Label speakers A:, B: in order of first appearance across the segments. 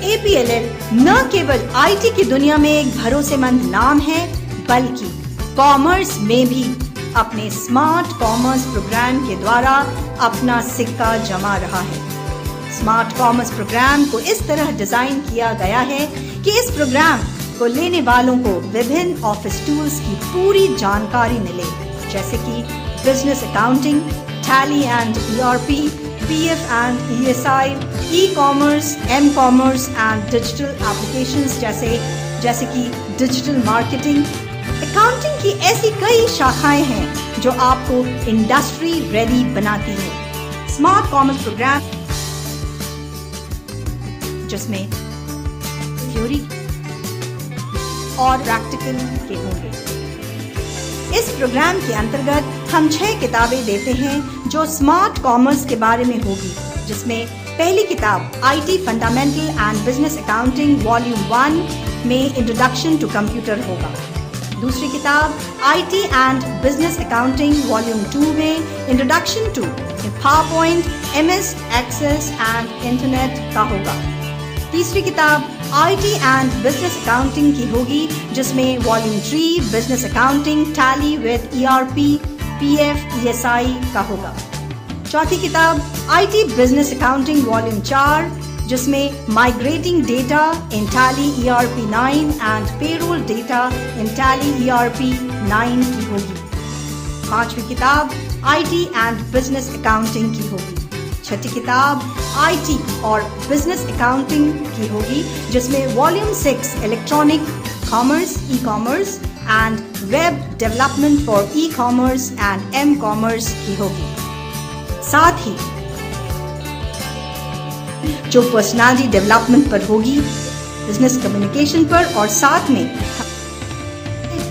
A: APLL न केवल IT की दुनिया में एक भरोसेमंद नाम है, बल्कि कॉमर्स में भी अपने स्मार्ट कॉमर्स प्रोग्राम के द्वारा अपना सिक्का जमा रहा है। स्मार्ट कॉमर्स प्रोग्राम को इस तरह डिजाइन किया गया है कि इस प्रोग्राम को लेने वालों को विभिन्न ऑफिस टूल्स की पूरी जानकारी मिले, जैसे कि business accounting, Tally and ERP, PF and ESI, e commerce, m commerce and digital applications जैसे कि डिजिटल मार्केटिंग। अकाउंटिंग की ऐसी कई शाखाएं हैं जो आपको इंडस्ट्री रेडी बनाती है। स्मार्ट कॉमर्स प्रोग्राम जिसमें थ्योरी और प्रैक्टिकल के होंगे। इस प्रोग्राम के अंतर्गत हम 6 किताबें देते हैं जो स्मार्ट कॉमर्स के बारे में होगी, जिसमें पहली किताब IT fundamental and business accounting volume 1 में इंट्रोडक्शन टू कंप्यूटर होगा। दूसरी किताब IT and business accounting volume 2 में introduction to PowerPoint, MS Access and internet का होगा। तीसरी किताब IT एंड बिजनेस अकाउंटिंग की होगी, जिसमें volume 3 business accounting tally with ERP, PF, ESI का होगा। चौथी किताब IT बिजनेस अकाउंटिंग वॉल्यूम 4, जिसमें migrating data in tally ERP 9 and payroll data in tally ERP 9 की होगी। पांचवी किताब IT एंड बिजनेस अकाउंटिंग की होगी। छठी किताब IT और बिजनेस अकाउंटिंग की होगी, जिसमें volume 6 electronic commerce, e commerce and web development for e commerce and m commerce की होगी। साथ ही जो पर्सनालिटी डेवलपमेंट पर होगी, बिजनेस कम्युनिकेशन पर, और साथ में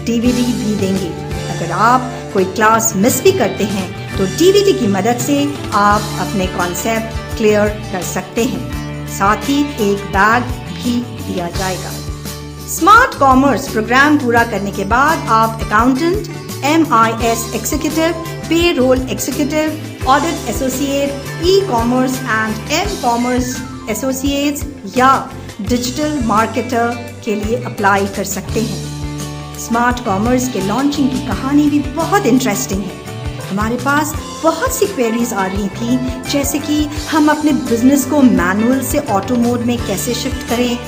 A: DVD भी देंगे। अगर आप कोई क्लास मिस भी करते हैं तो DVD की मदद से आप अपने कॉन्सेप्ट क्लियर कर सकते हैं। साथ ही एक बैग भी दिया जाएगा। स्मार्ट कॉमर्स प्रोग्राम पूरा करने के बाद आप accountant, MIS executive, payroll executive, audit associate, e commerce and m commerce associates या डिजिटल मार्केटर के लिए अप्लाई कर सकते हैं। स्मार्ट कॉमर्स के लॉन्चिंग की कहानी भी बहुत इंटरेस्टिंग है। हमारे पास बहुत सी क्वेरीज आ रही थी, जैसे कि हम अपने बिजनेस को मैनुअल से ऑटो मोड में कैसे शिफ्ट करें,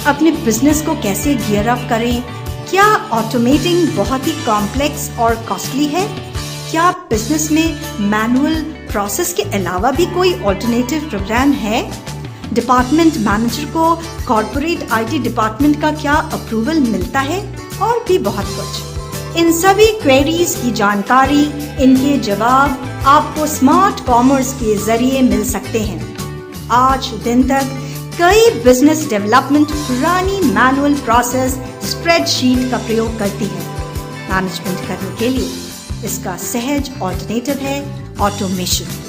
A: अपने बिजनेस को कैसे गियर अप करें, क्या ऑटोमेटिंग बहुत ही कॉम्प्लेक्स और कॉस्टली है, क्या बिजनेस में मैनुअल प्रोसेस के अलावा भी कोई ऑल्टरनेटिव प्रोग्राम है, डिपार्टमेंट मैनेजर को कॉर्पोरेट IT डिपार्टमेंट का क्या अप्रूवल मिलता है, और भी बहुत कुछ। इन सभी क्वेरीज की जानकारी, इनके जवाब आपको स्मार्ट कॉमर्स के जरिए मिल सकते हैं। आज दिन तक कई बिजनेस डेवलपमेंट पुरानी मैनुअल प्रोसेस स्प्रेडशीट का प्रयोग करती है मैनेजमेंट करने के लिए। इसका सहज ऑल्टरनेटिव है ऑटोमेशन।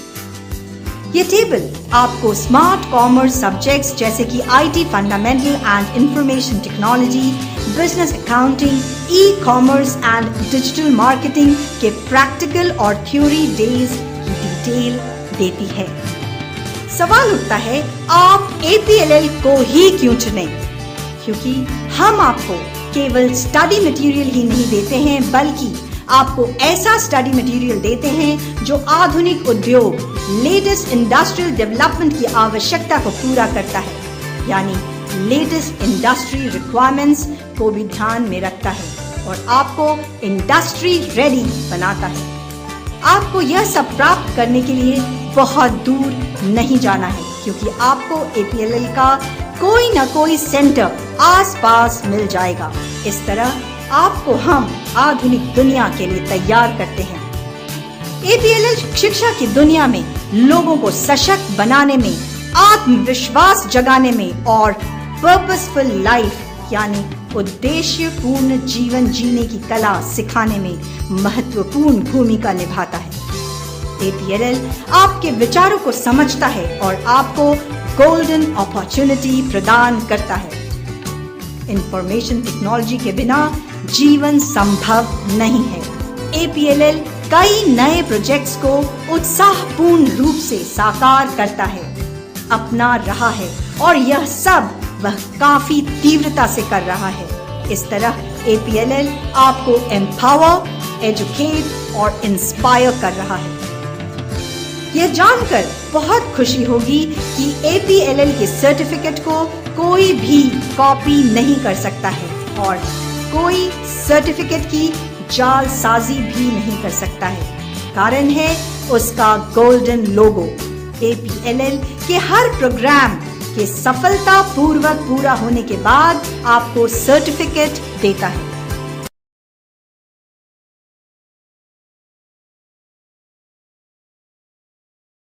A: ये टेबल आपको स्मार्ट कॉमर्स सब्जेक्ट्स जैसे कि IT fundamental and information technology, business accounting, e-commerce and digital marketing के प्रैक्टिकल और थ्योरी डेज की डिटेल देती है। सवाल उठता है, आप APLL को ही क्यों चुनें? क्योंकि हम आपको केवल स्टडी मटेरियल ही नहीं देते हैं, बल्कि आपको ऐसा स्टडी मटेरियल देते हैं जो आधुनिक उद्योग, लेटेस्ट इंडस्ट्रियल डेवलपमेंट की आवश्यकता को पूरा करता है, यानी लेटेस्ट इंडस्ट्री रिक्वायरमेंट्स को भी ध्यान में रखता है और आपको इंडस्ट्री रेडी बनाता है। आपको यह सब प्राप्त करने के लिए बहुत दूर नहीं जाना है, क्योंकि आपको APLL का कोई न कोई सेंटर आसपास मिल जाएगा। इस तरह आपको हम आधुनिक दुनिया के लिए तैयार करते हैं। APLL शिक्षा की दुनिया में लोगों को सशक्त बनाने में, आत्मविश्वास जगाने में और पर्पसफुल लाइफ यानी उद्देश्यपूर्ण जीवन जीने की कला सिखाने में महत्वपूर्ण भूमिका निभाता है। APLL आपके विचारों को समझता है और आपको गोल्डन अपॉर्चुनिटी प्रदान करता है। इंफॉर्मेशन टेक्नोलॉजी के बिना जीवन संभव नहीं है। APLL कई नए प्रोजेक्ट्स को उत्साहपूर्ण रूप से साकार करता है, अपना रहा है और यह सब वह काफी तीव्रता से कर रहा है। इस तरह APLL आपको एम्पावर, एजुकेट और इंस्पायर कर रहा है। यह जानकर बहुत खुशी होगी कि APLL के सर्टिफिकेट को कोई भी कॉपी नहीं कर सकता है और कोई सर्टिफिकेट की जालसाजी भी नहीं कर सकता है। कारण है उसका गोल्डन लोगो। APLL के हर प्रोग्राम के सफलतापूर्वक पूरा होने के बाद आपको सर्टिफिकेट देता है।